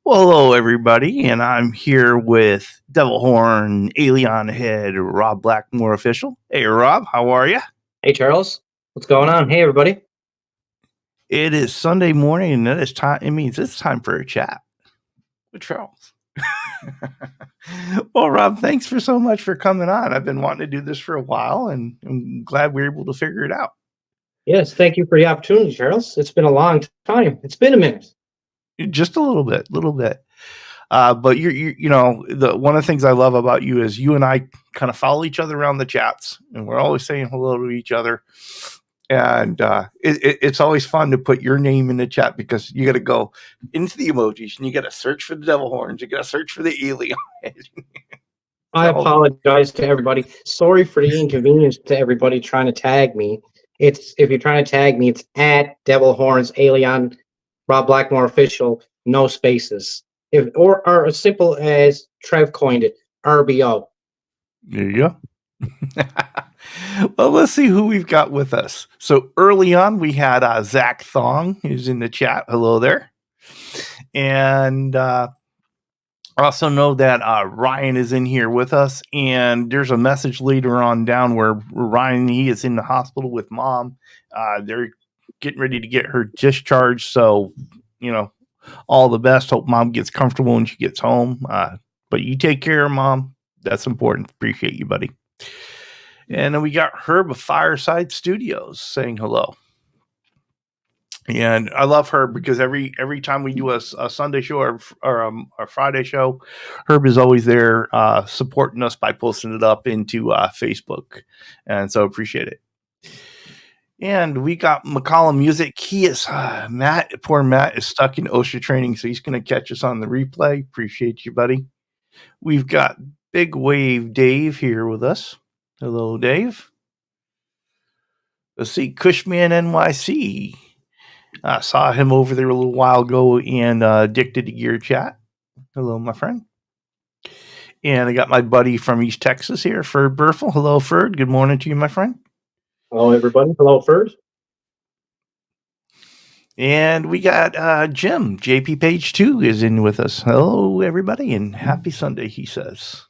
Well, hello, everybody, and I'm here with Devil Horn, Alien Head, Rob Blackmore official. Hey, Rob, how are you? Hey Charles, what's going on? Hey everybody. It is Sunday morning, and it is time. It means it's time for a chat with Charles. Well, Rob, thanks for so much for coming on. I've been wanting to do this for a while, and I'm glad we are able to figure it out. Yes, thank you for the opportunity, Charles. It's been a long time. It's been a minute. Just a little bit. But the one of the things I love about you is you and I kind of follow each other around the chats, and we're always saying hello to each other. And it's always fun to put your name in the chat because you got to go into the emojis and you got to search for the devil horns. You got to search for the alien. I apologize to everybody. Sorry for the inconvenience to everybody trying to tag me. It's if you're trying to tag me, it's at Devil Horns Alien Rob Blackmore official, no spaces. If or as simple as Trev coined it, RBO. There you go. Well, let's see who we've got with us. So early on, we had Zach Thong, who's in the chat. Hello there. And I also know that Ryan is in here with us. And there's a message later on down where Ryan, he is in the hospital with mom. They're getting ready to get her discharged. So, all the best. Hope mom gets comfortable when she gets home. But you take care of mom. That's important. Appreciate you, buddy. And then we got Herb of Fireside Studios saying hello. And I love Herb because every time we do a Sunday show or a Friday show, Herb is always there supporting us by posting it up into Facebook. And so appreciate it. And we got McCollum Music. He is poor Matt is stuck in OSHA training, so he's going to catch us on the replay. Appreciate you, buddy. We've got Big Wave Dave here with us. Hello, Dave. Let's see, Cushman NYC. I saw him over there a little while ago and Addicted to Gear chat. Hello, my friend. And I got my buddy from East Texas here, Ferd Burfel. Hello, Ferd. Good morning to you, my friend. Hello everybody. Hello Ferd. And we got Jim, JP Page 2 is in with us. Hello, everybody, and happy Sunday, he says.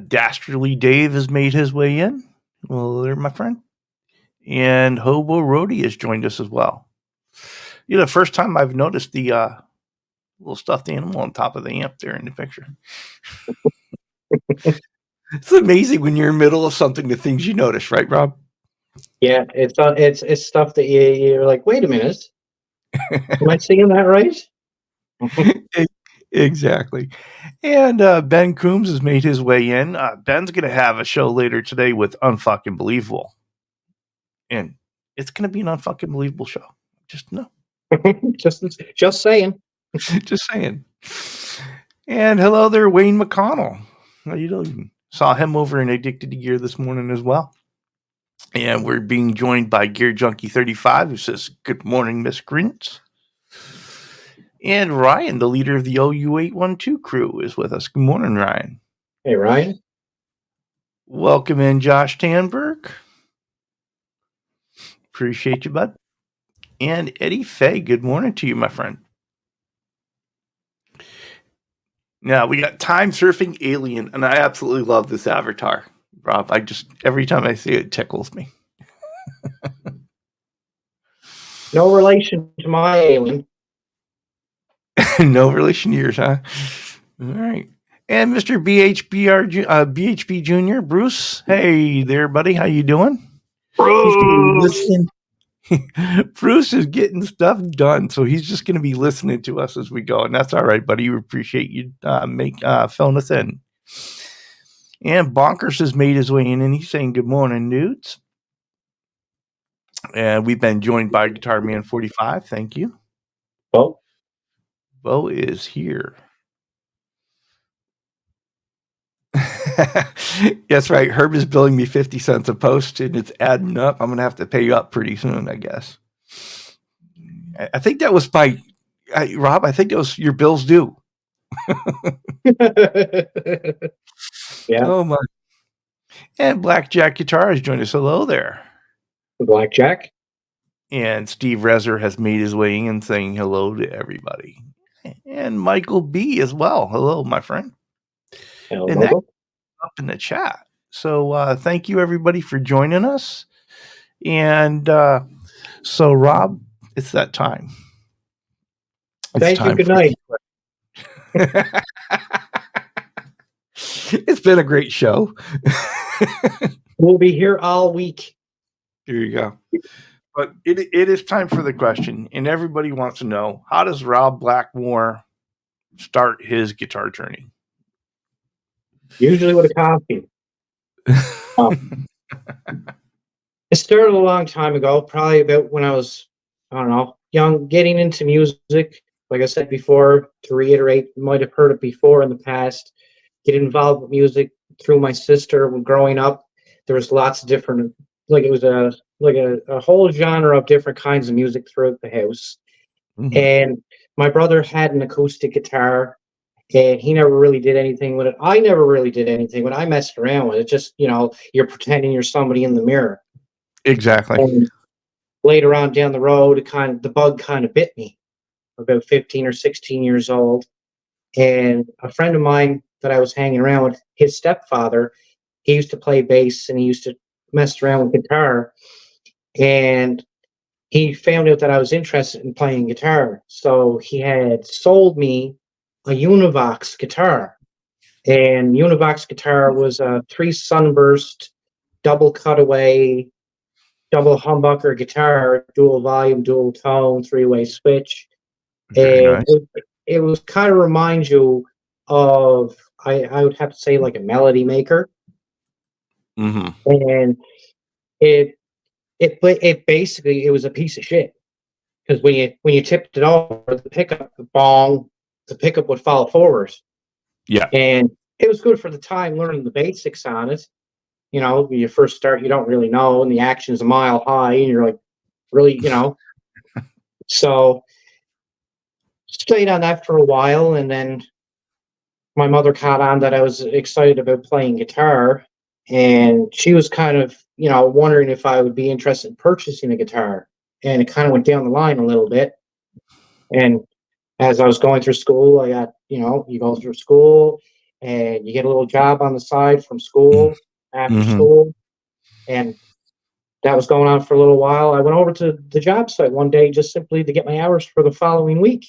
Dastardly Dave has made his way in. Well, there, my friend. And Hobo Rhodey has joined us as well. The first time I've noticed the little stuffed animal on top of the amp there in the picture. It's amazing when you're in the middle of something, the things you notice, right, Rob? Yeah, it's stuff that you're like, wait a minute. Am I seeing that right? Exactly. And Ben Coombs has made his way in. Ben's going to have a show later today with Unfucking Believable. And it's going to be an unfucking believable show. Just no. just saying. Just saying. And hello there, Wayne McConnell. How you doing? Saw him over in Addicted to Gear this morning as well. And we're being joined by Gear Junkie 35, who says, "Good morning, miscreants." And Ryan, the leader of the OU812 crew, is with us. Good morning, Ryan. Hey, Ryan. Welcome in, Josh Tanberg. Appreciate you, bud. And Eddie Fay, good morning to you, my friend. Now, we got Time Surfing Alien, and I absolutely love this avatar, Rob. Every time I see it, it tickles me. No relation to my alien. No relation to yours, huh? All right. And Mr. BHB Jr., Bruce. Hey there, buddy. How you doing? Bruce. Bruce is getting stuff done, so he's just going to be listening to us as we go, and that's all right, buddy. We appreciate you filling us in. And Bonkers has made his way in, and he's saying, "Good morning, dudes." And we've been joined by Guitar Man 45. Thank you. Bo is here. That's right. Herb is billing me 50 cents a post, and it's adding up. I'm going to have to pay you up pretty soon, I guess. I think that was Rob, I think it was your bills due. Yeah. Oh, my. And Blackjack Guitar has joined us. Hello there. Blackjack. And Steve Rezer has made his way in saying hello to everybody. And Michael B as well. Hello, my friend. Hello, And that up in the chat. So thank you everybody for joining us. And so Rob, it's that time. Thank you. Good night. It's been a great show. We'll be here all week. Here you go. But it is time for the question, and everybody wants to know, how does Rob Blackmore start his guitar journey? Usually with a coffee. It started a long time ago, probably about when I was, I don't know, young, getting into music. Like I said before, to reiterate, you might have heard it before in the past. Get involved with music through my sister. When growing up, there was lots of different, like it was a whole genre of different kinds of music throughout the house. Mm-hmm. And my brother had an acoustic guitar, and he never really did anything with it. I never really did anything when I messed around with it. Just, you're pretending you're somebody in the mirror. Exactly. And later on down the road, the bug kind of bit me. About 15 or 16 years old, and a friend of mine that I was hanging around with, his stepfather, he used to play bass and he used to mess around with guitar, and he found out that I was interested in playing guitar. So he had sold me a Univox guitar, and Univox guitar was a 3 sunburst, double cutaway, double humbucker guitar, dual volume, dual tone, 3-way switch. Very And nice. it was kind of remind you of, I would have to say, like a melody maker. Mm-hmm. And it basically, it was a piece of shit, because when you tipped it over, the pickup would fall forward. Yeah. And it was good for the time learning the basics on it. When you first start, you don't really know, and the action's a mile high, and you're like, really, So stayed on that for a while, and then my mother caught on that I was excited about playing guitar, and she was kind of, wondering if I would be interested in purchasing a guitar. And it kind of went down the line a little bit. And as I was going through school, I got, you go through school and you get a little job on the side from school, after Mm-hmm. school. And that was going on for a little while. I went over to the job site one day just simply to get my hours for the following week.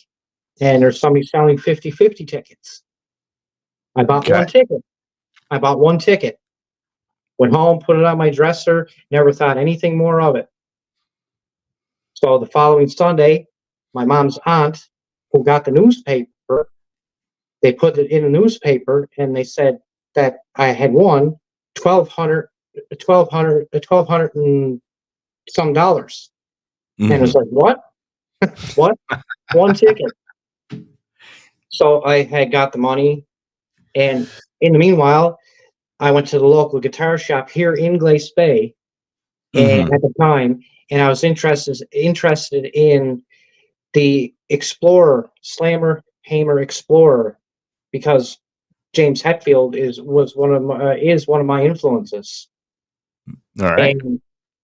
And there's somebody selling 50/50 tickets. I bought one ticket. Went home, put it on my dresser, never thought anything more of it. So the following Sunday, my mom's aunt, who got the newspaper, they put it in the newspaper, and they said that I had won 1,200 and some dollars. Mm-hmm. And it was like, what? What? One ticket. So I had got the money, and in the meanwhile, I went to the local guitar shop here in Glace Bay, and Mm-hmm. at the time, and I was interested in the Explorer, Slammer Hamer Explorer, because James Hetfield is one of my influences. All right. And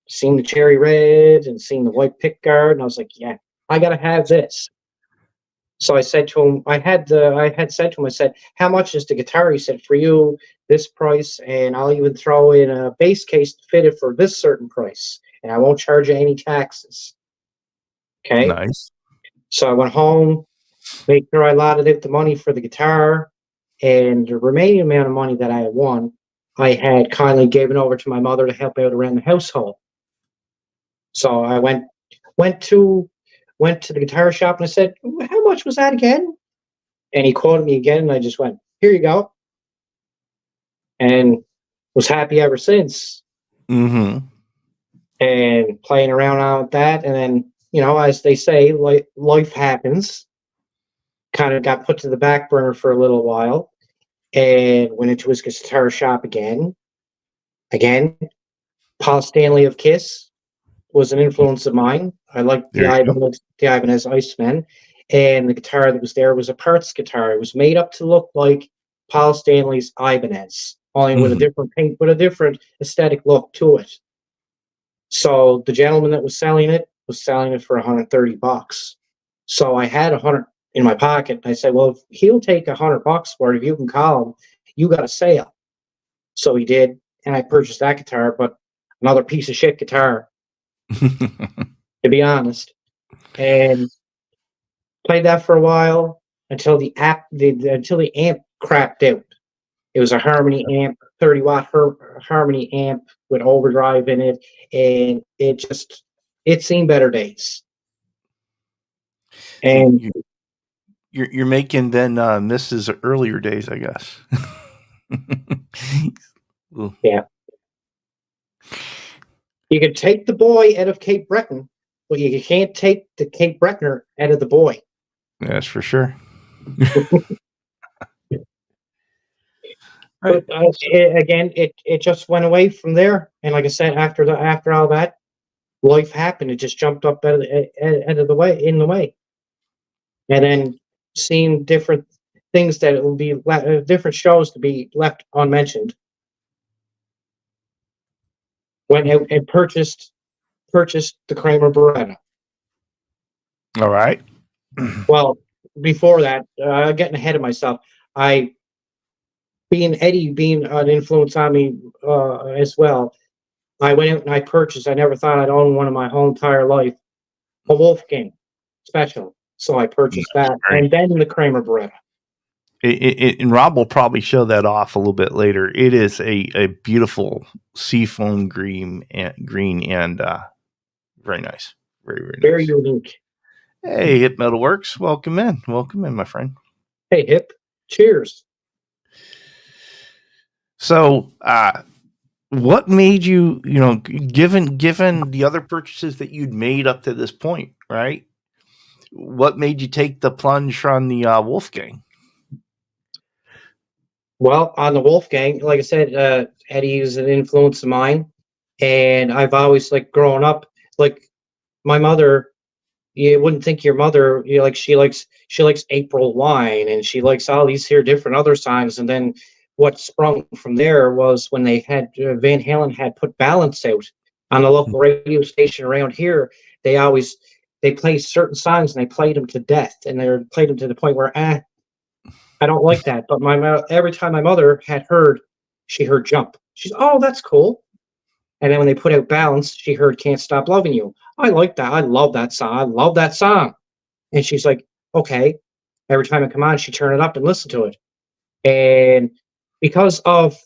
seen the cherry red and seen the white pickguard, and I was like, yeah, I gotta have this. So I said to him, I had said to him, I said, how much is the guitar? He said, for you, this price, and I'll even throw in a bass case to fit it for this certain price, and I won't charge you any taxes. Okay. Nice. So I went home, made sure I allotted out the money for the guitar, and the remaining amount of money that I had won, I had kindly given over to my mother to help out around the household. So I went to the guitar shop, and I said, how much was that again? And he quoted me again, and I just went, here you go. And was happy ever since. Mm-hmm. And playing around on with that. And then, as they say, life happens. Kind of got put to the back burner for a little while. And went into his guitar shop again. Paul Stanley of Kiss was an influence of mine. I liked the Ibanez Iceman, and the guitar that was there was a parts guitar. It was made up to look like Paul Stanley's Ibanez, only with a different paint, with a different aesthetic look to it. So the gentleman that was selling it was selling it for $130. So I had 100 in my pocket. I said, well, if he'll take $100 for it, if you can call him, you got a sale. So he did, and I purchased that guitar, but another piece of shit guitar, to be honest. And played that for a while until the amp crapped out. It was a Harmony amp, 30-watt Harmony amp with overdrive in it, and it's seen better days. And you're making then this is earlier days, I guess. Yeah. You can take the boy out of Cape Breton, but you can't take the Cape Bretoner out of the boy. That's for sure. But it just went away from there. And like I said, after all that, life happened. It just jumped up out of the way, in the way. And then seeing different things that will be different shows to be left unmentioned. Went out and purchased the Kramer Beretta. All right. Well, before that, getting ahead of myself, Eddie being an influence on me as well, I went out and I purchased. I never thought I'd own one in my whole entire life. A Wolfgang special, so I purchased that, and then the Kramer Beretta. And Rob will probably show that off a little bit later. It is a beautiful seafoam green and very nice, very very unique. Hey, Hip Metalworks, welcome in, my friend. Hey, Hip, cheers. So, what made you, given the other purchases that you'd made up to this point, right? What made you take the plunge on the Wolfgang? Well, on the Wolfgang, like I said, Eddie is an influence of mine, and I've always growing up, my mother. You wouldn't think your mother, she likes April Wine, and she likes all these here different other songs. And then what sprung from there was when they had Van Halen had put Balance out on a local radio station around here. They played certain songs and they played them to death, and they played them to the point where I don't like that. But every time my mother she heard Jump. She's, oh, that's cool. And then when they put out Balance, she heard Can't Stop Loving You. I like that. I love that song. I love that song. And she's like, okay. Every time it come on, she turn it up and listen to it. And because of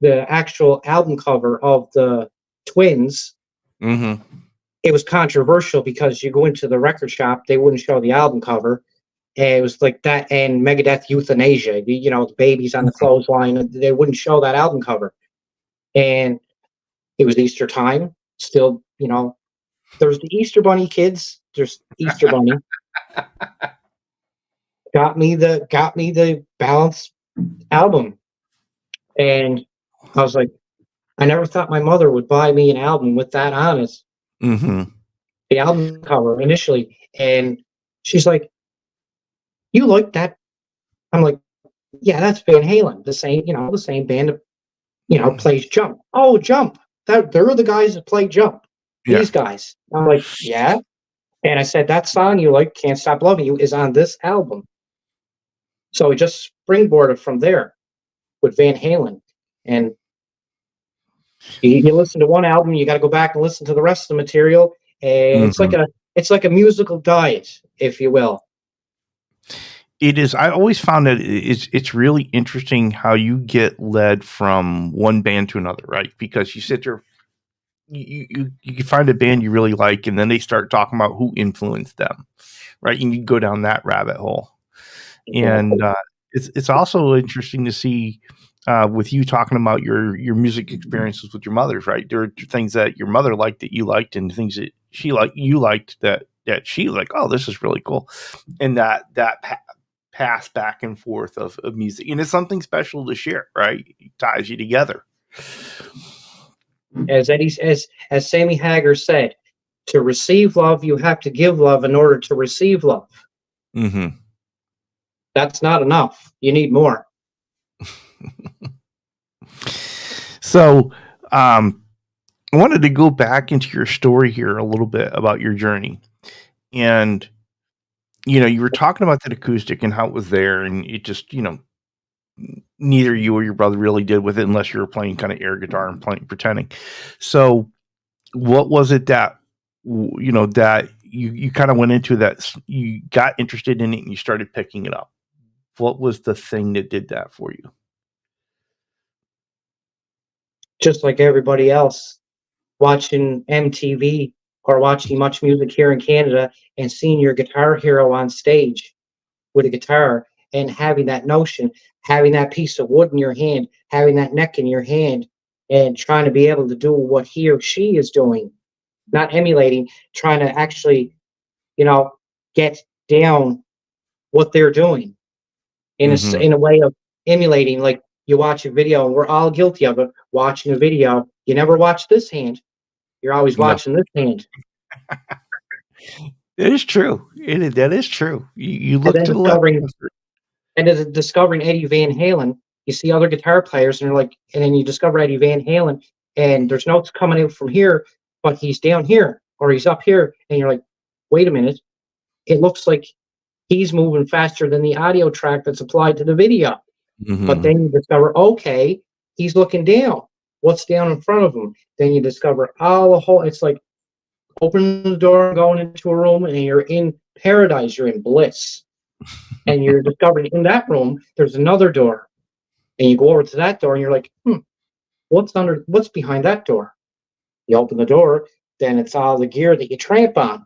the actual album cover of the Twins, it was controversial because you go into the record shop, they wouldn't show the album cover. And it was like that and Megadeth Euthanasia, the babies on the clothesline, they wouldn't show that album cover. And it was Easter time. Still, there's the Easter Bunny kids. There's Easter Bunny. got me the Balance album. And I was like, I never thought my mother would buy me an album with that on it. The album cover initially. And she's like, you like that? I'm like, yeah, that's Van Halen. The same band that, plays Jump. Oh, Jump. They're the guys that play Jump. Yeah. These guys. I'm like, yeah. And I said, that song you like, Can't Stop Loving You, is on this album. So it just springboarded from there with Van Halen. And you listen to one album, you got to go back and listen to the rest of the material. And it's like a musical diet, if you will. It is. I always found that it's really interesting how you get led from one band to another, right? Because you sit there, you can find a band you really like, and then they start talking about who influenced them, right? And you go down that rabbit hole. And it's also interesting to see with you talking about your music experiences with your mother's, right? There are things that your mother liked that you liked, and things that you liked that she was like, oh, this is really cool, and that pass back and forth of music, and it's something special to share, right? It ties you together. As Sammy Hagar said, to receive love, you have to give love in order to receive love. That's not enough. You need more. So, I wanted to go back into your story here a little bit about your journey. And, you were talking about that acoustic and how it was there, and it just, neither you or your brother really did with it unless you were playing kind of air guitar and pretending. So, what was it that, that you kind of went into that you got interested in it and you started picking it up? What was the thing that did that for you? Just like everybody else, watching MTV or watching Much Music here in Canada and seeing your guitar hero on stage with a guitar and having that notion, having that piece of wood in your hand, having that neck in your hand, and trying to be able to do what he or she is doing, not emulating, trying to actually, you know, get down what they're doing Mm-hmm. in a way of emulating. Like you watch a video, and we're all guilty of it. Watching a video, you never watch this hand. You're always No, watching this hand, it is true. That is true. You and look then to the left. discovering Eddie Van Halen. You see other guitar players, and you're like, and then you discover Eddie Van Halen, and there's notes coming out from here, but he's down here or he's up here, and you're like, wait a minute, it looks like he's moving faster than the audio track that's applied to the video. But Mm-hmm. then you discover, okay, he's looking down. What's down in front of him? Then you discover all the whole. It's like opening the door, going into a room, and you're in paradise. You're in bliss, and you're discovering in that room there's another door, and you go over to that door, and you're like, what's behind that door? You open the door, then it's all the gear that you tramp on.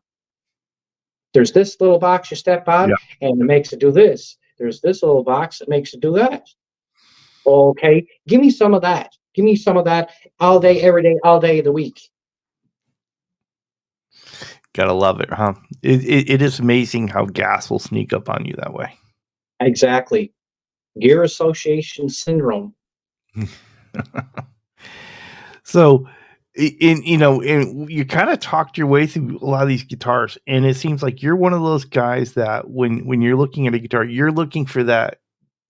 There's this little box you step on, Yeah, and it makes it do this. There's this little box that makes it do that. Okay, give me some of that. Give me some of that all day, every day, all day of the week. gotta love it, huh? It is amazing how gas will sneak up on you that way. Exactly. Gear association syndrome. So, and you kind of talked your way through a lot of these guitars, and it seems like you're one of those guys that when you're looking at a guitar, you're looking for that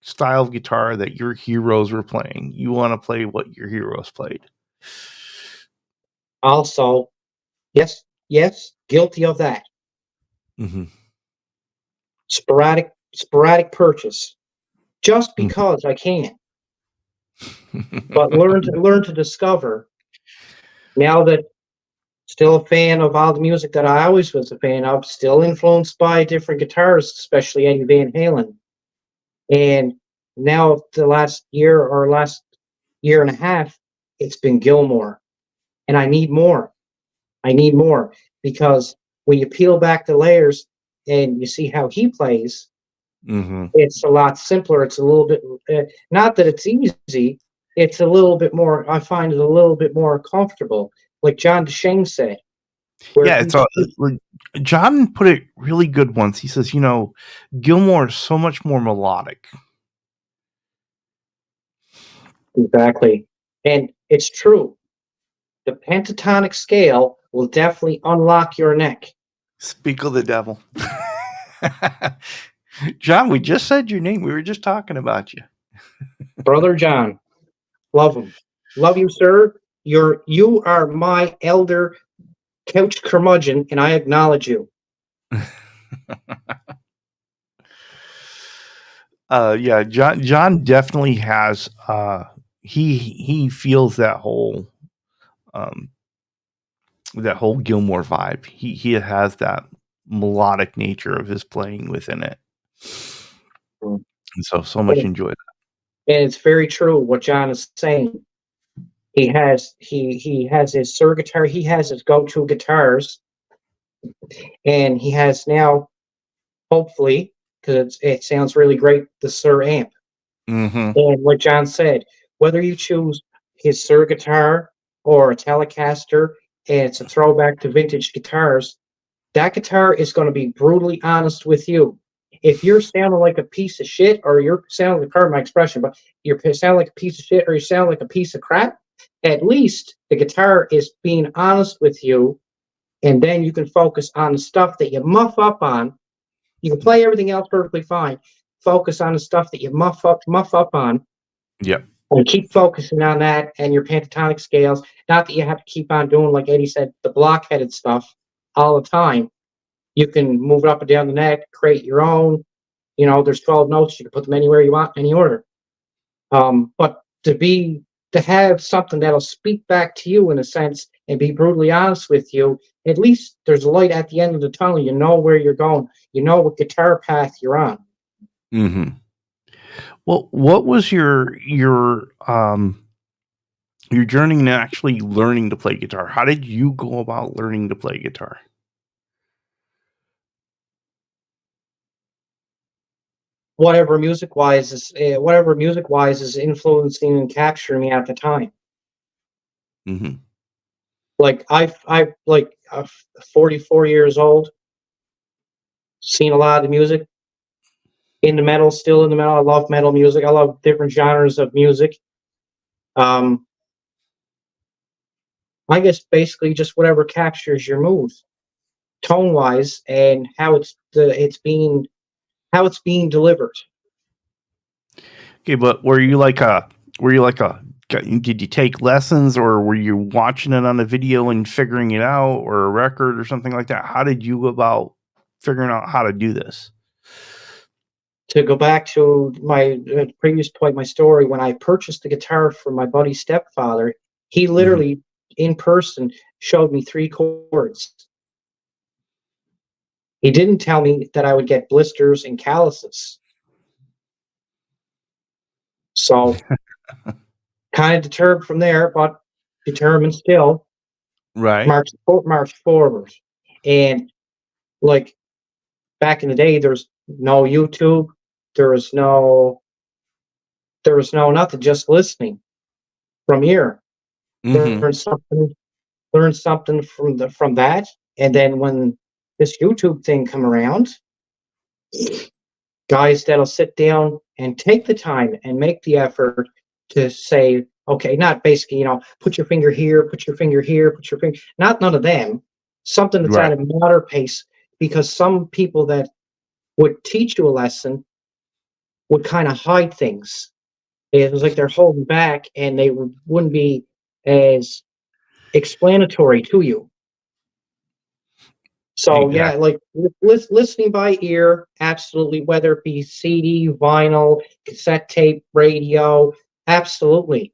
style of guitar that your heroes were playing. You want to play what your heroes played. Also, yes, guilty of that. Mm-hmm. Sporadic purchase. Just because I can. But learn to discover now that still a fan of all the music that I always was a fan of, still influenced by different guitarists, especially Eddie Van Halen. And now the last year and a half, it's been Gilmore. And I need more. I need more because when you peel back the layers and you see how he plays, Mm-hmm. it's a lot simpler. It's a little bit, not that it's easy, it's a little bit more, I find it a little bit more comfortable. Like John DeShane said, where Yeah, it's all. John put it really good once. He says, Gilmore is so much more melodic. exactly. And it's true. The pentatonic scale will definitely unlock your neck. Speak of the devil. John, we just said your name. We were just talking about you. Brother John, love him. Love you, sir. You are my elder couch curmudgeon, and I acknowledge you. Yeah, John definitely has he feels um that whole Gilmore vibe. He has that melodic nature of his playing within it. Mm. And so much enjoy that. And it's very true what John is saying. He has his Sir guitar. He has his go-to guitars, and he has now, hopefully, because it sounds really great, the Sir amp. Mm-hmm. And what John said, whether you choose his Sir guitar or a Telecaster, and it's a throwback to vintage guitars, that guitar is going to be brutally honest with you. If you're sounding like a piece of shit, or you're sounding, pardon my expression, but you're sounding like a piece of shit, or you sound like a piece of crap, at least the guitar is being honest with you, and then you can focus on the stuff that you muff up on. You can play everything else perfectly fine. Focus on the stuff that you muff up on, Yep. And keep focusing on that and your pentatonic scales. Not that you have to keep on doing, like Eddie said, the block-headed stuff all the time. You can move it up and down the neck, create your own. There's 12 notes. You can put them anywhere you want, any order. But to have something that'll speak back to you in a sense and be brutally honest with you, at least there's a light at the end of the tunnel. You know where you're going. You know what guitar path you're on. Mm-hmm. Well, what was your journey in actually learning to play guitar? How did you go about learning to play guitar? Whatever music wise is influencing and capturing me at the time. Mm-hmm. Like I like 44 years old, seen a lot of the music, still in the metal. I love metal music. I love different genres of music. I guess basically just whatever captures your mood, tone wise, and how it's being delivered. Okay, but were you like a did you take lessons, or were you watching it on a video and figuring it out, or a record or something like that? How did you go about figuring out how to do this? To go back to my previous point, my story, when I purchased the guitar from my buddy's stepfather, he literally in person showed me 3 chords. He didn't tell me that I would get blisters and calluses. So kind of deterred from there, but determined still. Right. March forward. And like back in the day, there was no YouTube, there was no nothing, just listening from ear. Mm-hmm. Learn something from that. And then when this YouTube thing come around, guys that'll sit down and take the time and make the effort to say, okay, not basically, put your finger here, put your finger here, put your finger, not none of them, something that's Right. at a moderate pace, because some people that would teach you a lesson would kind of hide things. It was like they're holding back and they wouldn't be as explanatory to you. So yeah, Exactly. like listening by ear, absolutely. Whether it be CD, vinyl, cassette tape, radio, absolutely.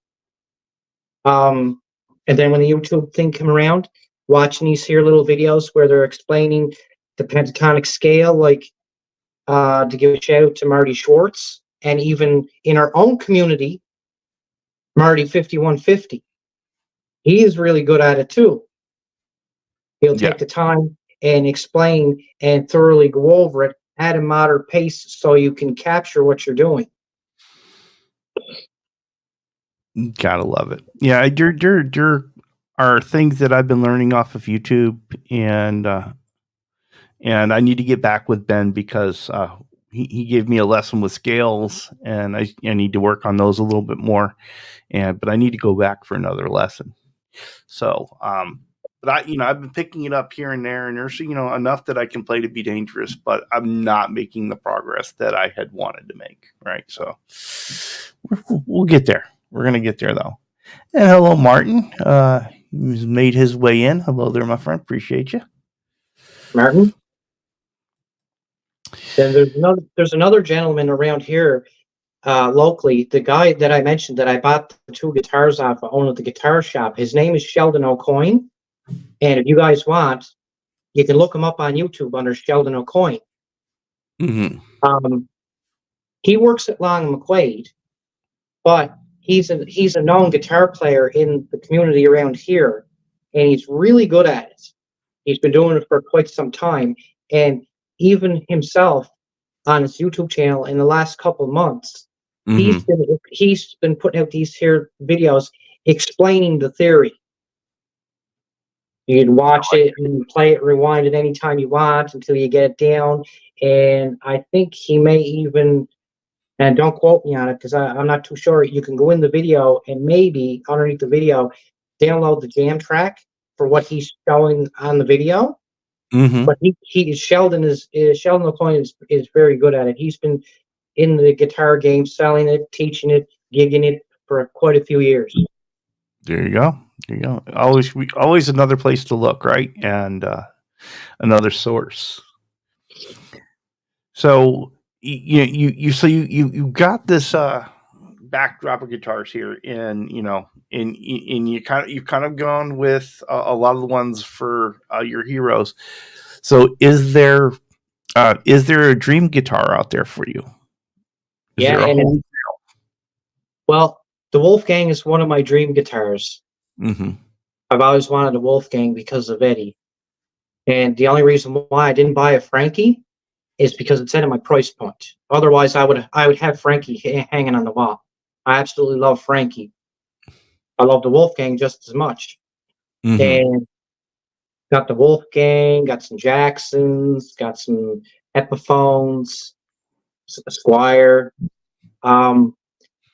And then when the YouTube thing came around, watching these here little videos where they're explaining the pentatonic scale, like to give a shout out to Marty Schwartz, and even in our own community, Marty 5150. He is really good at it too. He'll Yeah. take the time and explain and thoroughly go over it at a moderate pace so you can capture what you're doing. Gotta love it. Yeah, there are things that I've been learning off of YouTube, and I need to get back with Ben because he gave me a lesson with scales, and I need to work on those a little bit more. But I need to go back for another lesson. So, but I've been picking it up here and there, and there's enough that I can play to be dangerous, but I'm not making the progress that I had wanted to make. Right, so we'll get there. We're gonna get there though. And hello, Martin. He's made his way in. Hello there, my friend. Appreciate you, Martin. Then there's another gentleman around here locally. The guy that I mentioned that I bought the 2 guitars off, the owner of the guitar shop. His name is Sheldon O'Coin, and if you guys want, you can look him up on YouTube under Sheldon O'Coin. Mm-hmm. He works at Long and McQuaid, but he's a known guitar player in the community around here, and he's really good at it. He's been doing it for quite some time, and even himself on his YouTube channel in the last couple months, he's been putting out these here videos explaining the theory. You can watch it and play it, rewind it anytime you want until you get it down. And I think he may even, and don't quote me on it because I'm not too sure, you can go in the video and maybe underneath the video, download the jam track for what he's showing on the video. But Sheldon O'Coin is very good at it. He's been in the guitar game, selling it, teaching it, gigging it for quite a few years. There you go. There you go. Always another place to look, right? And another source. So you got this backdrop of guitars here, and you've kind of gone with a lot of the ones for your heroes. So is there a dream guitar out there for you? Is Yeah, there a and well, the Wolfgang is one of my dream guitars. Mm-hmm. I've always wanted a Wolfgang because of Eddie. And the only reason why I didn't buy a Frankie is because it's at my price point. Otherwise, I would have Frankie hanging on the wall. I absolutely love Frankie. I love the Wolfgang just as much. Mm-hmm. And got the Wolfgang, got some Jacksons, got some Epiphones, a Squire.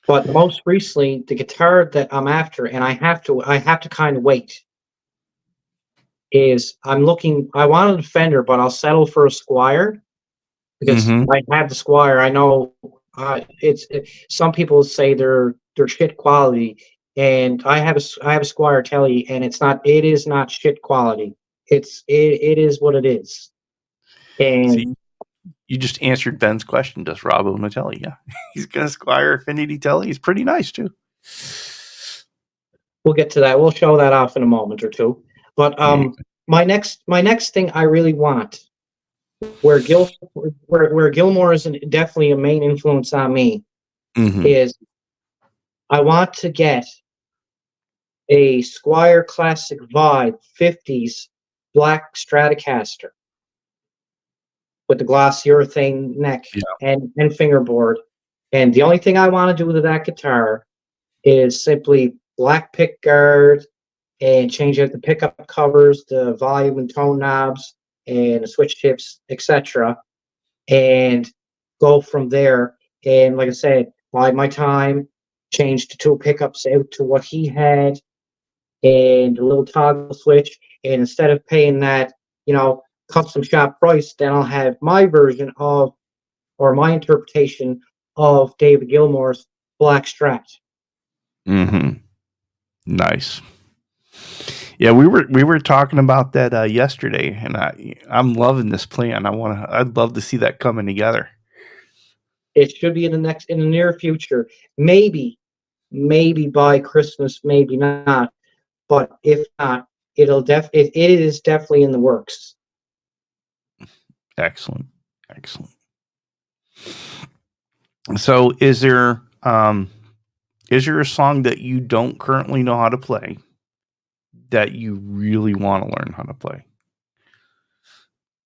But most recently, the guitar that I'm after, and I have to kind of wait, is I want a Defender, but I'll settle for a Squire because I have the Squire. I know some people say they're shit quality, and I have a Squire Telly, and it is not shit quality. It is what it is. And See, you just answered Ben's question. Does Rob own a Telly? Yeah, he's got a Squire Affinity Telly. He's pretty nice too. We'll get to that. We'll show that off in a moment or two. But my next thing I really want, where Gilmore is definitely a main influence on me, is I want to get a Squire Classic Vibe 50s black Stratocaster with the glossy urethane neck and fingerboard. And the only thing I want to do to that guitar is simply black pick guard and change out the pickup covers, the volume and tone knobs, and the switch tips, etc. And go from there. And like I said, bide my time, change the two pickups out to what he had, and a little toggle switch. And instead of paying that, custom shop price, then I'll have my version of, or my interpretation of David Gilmour's Black Strat. Nice. Yeah, we were talking about that yesterday, and I'm loving this plan. I'd love to see that coming together. It should be in the near future. Maybe by Christmas, maybe not. But if not, it is definitely in the works. Excellent. So, is there a song that you don't currently know how to play that you really want to learn how to play?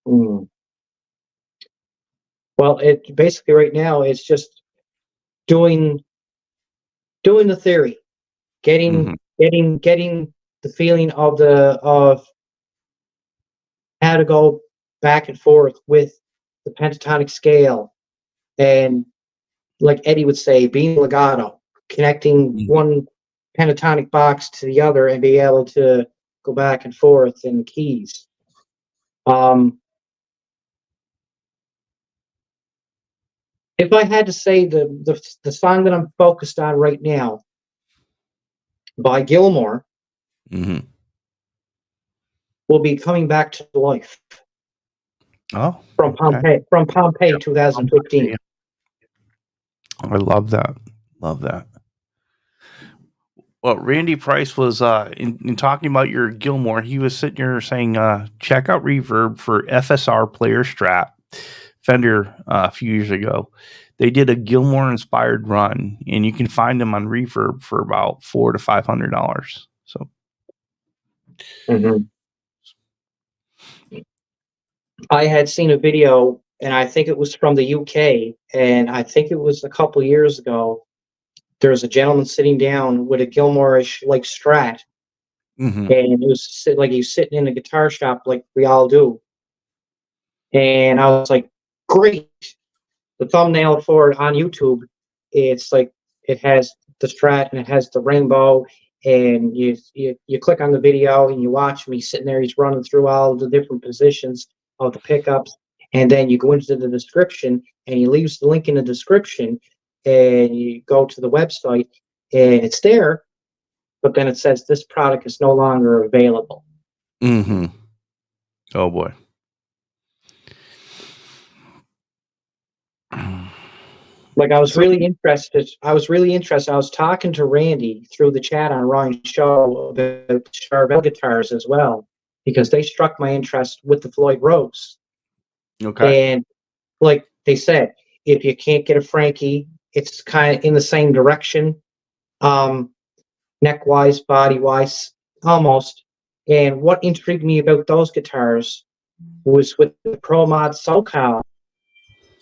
Well, it basically right now it's just doing the theory, getting the feeling of how to go back and forth with the pentatonic scale, and like Eddie would say, being legato, connecting one pentatonic box to the other and be able to go back and forth in keys. If I had to say the song that I'm focused on right now by Gilmour will be Coming Back to Life. Oh, from Pompeii 2015. I love that. Well, Randy Price was in talking about your Gilmour. He was sitting here saying, check out Reverb for FSR Player Strat Fender a few years ago. They did a Gilmour inspired run, and you can find them on Reverb for about $400 to $500. So, I had seen a video, and I think it was from the UK, and I think it was a couple years ago. There's a gentleman sitting down with a Gilmour-ish like Strat, and it was like he's sitting in a guitar shop like we all do. And I was like, great. The thumbnail for it on YouTube, it's like it has the Strat and it has the rainbow, and you click on the video and you watch me sitting there. He's running through all the different positions of the pickups, and then you go into the description and he leaves the link in the description, and you go to the website and it's there, but then it says this product is no longer available. Mm-hmm. Oh boy. Like I was really interested. I was talking to Randy through the chat on Ryan's show about Charvel guitars as well, because they struck my interest with the Floyd Rose. Okay. And like they said, if you can't get a Frankie, it's kind of in the same direction, neck wise, body wise, almost. And what intrigued me about those guitars was with the Pro Mod SoCal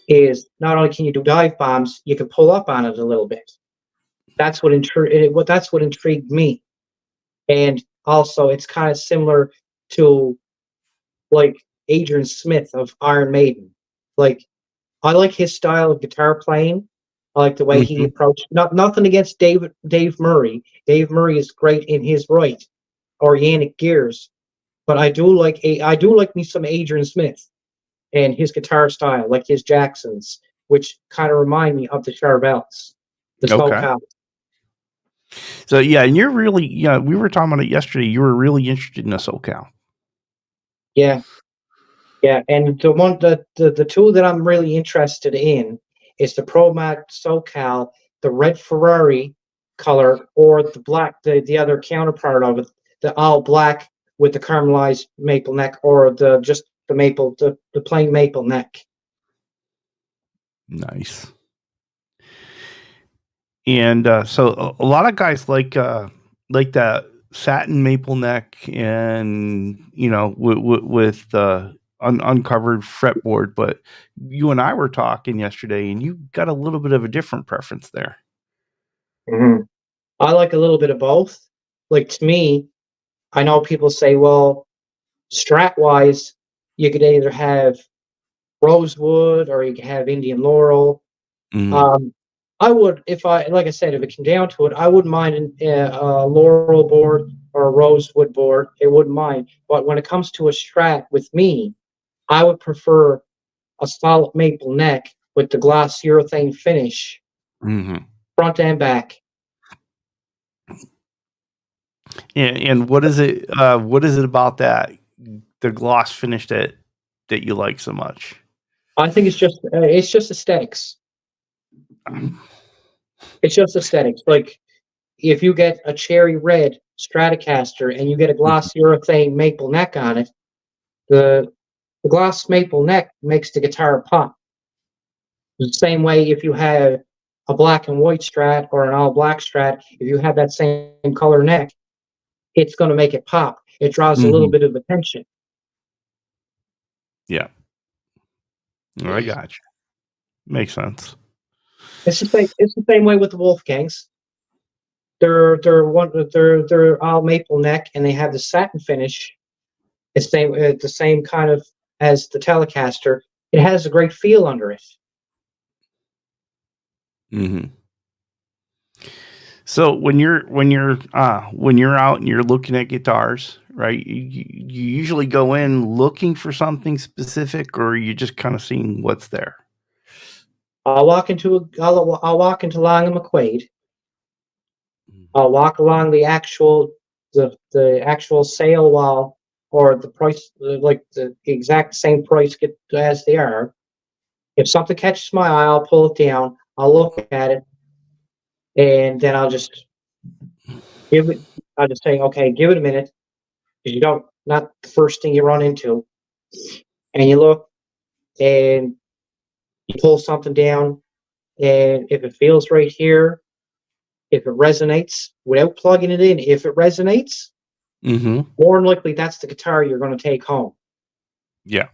is not only can you do dive bombs, you can pull up on it a little bit. That's what intrigued me. And also, it's kind of similar to like Adrian Smith of Iron Maiden. Like I like his style of guitar playing. I like the way he Mm-hmm. approached. Nothing against Dave Murray. Dave Murray is great in his right, organic gears. But I do like me some Adrian Smith and his guitar style, like his Jacksons, which kind of remind me of the Charvels, the Okay. SoCal. So yeah, and you're really, we were talking about it yesterday. You were really interested in a SoCal. Yeah, yeah, and the two that I'm really interested in is the Pro Max SoCal, the red Ferrari color, or the black, the other counterpart of it, the all black with the caramelized maple neck, or the plain maple neck. Nice. And so a lot of guys like that satin maple neck, and with uncovered fretboard. But you and I were talking yesterday, and you got a little bit of a different preference there. Mm-hmm. I like a little bit of both. Like to me, I know people say, well, strat wise, you could either have rosewood or you could have Indian laurel. Mm-hmm. I would, like I said, if it came down to it, I wouldn't mind a laurel board or a rosewood board. It wouldn't mind. But when it comes to a strat with me, I would prefer a solid maple neck with the gloss urethane finish, Mm-hmm. front and back. And what is it? What is it about the gloss finish that you like so much? I think it's just aesthetics. It's just aesthetics. Like if you get a cherry red Stratocaster and you get a gloss urethane maple neck on it, the gloss maple neck makes the guitar pop. The same way if you have a black and white Strat or an all black Strat, if you have that same color neck, it's going to make it pop. It draws a little Mm-hmm. bit of attention. Yeah, I got you. Makes sense. It's the same way with the Wolfgangs. They're all maple neck and they have the satin finish. It's the same kind of as the Telecaster. It has a great feel under it. Mm-hmm. So when you're out and you're looking at guitars, right? You usually go in looking for something specific, or you just kind of seeing what's there. I'll walk into Long and McQuaid. I'll walk along the actual sale wall or the price, like the exact same price as they are. If something catches my eye, I'll pull it down. I'll look at it, and then I'll just say, okay, give it a minute, because you don't not the first thing you run into, and you look and you pull something down, and if it feels right here, if it resonates without plugging it in, if it resonates, Mm-hmm. more than likely that's the guitar you're going to take home. Yeah.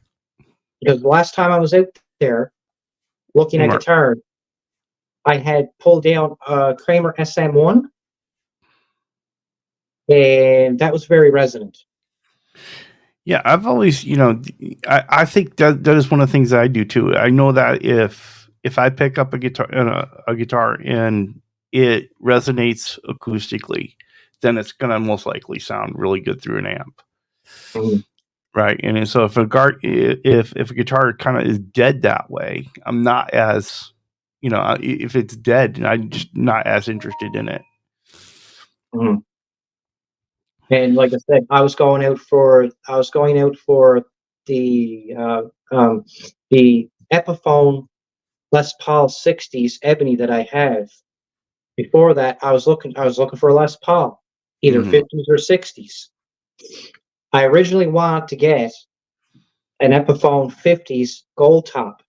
Because the last time I was out there looking at Right. guitar, I had pulled down a Kramer SM1, and that was very resonant. Yeah, I've always, I think that is one of the things that I do too. I know that if I pick up a guitar and it resonates acoustically, then it's gonna most likely sound really good through an amp, right? And so if a guitar kind of is dead that way, I'm not as, if it's dead, I'm just not as interested in it. Mhm. And like I said, I was going out for the the Epiphone Les Paul 60s Ebony that I have. Before that, I was looking for a Les Paul, either Mhm. 50s or 60s. I originally wanted to get an Epiphone 50s gold top,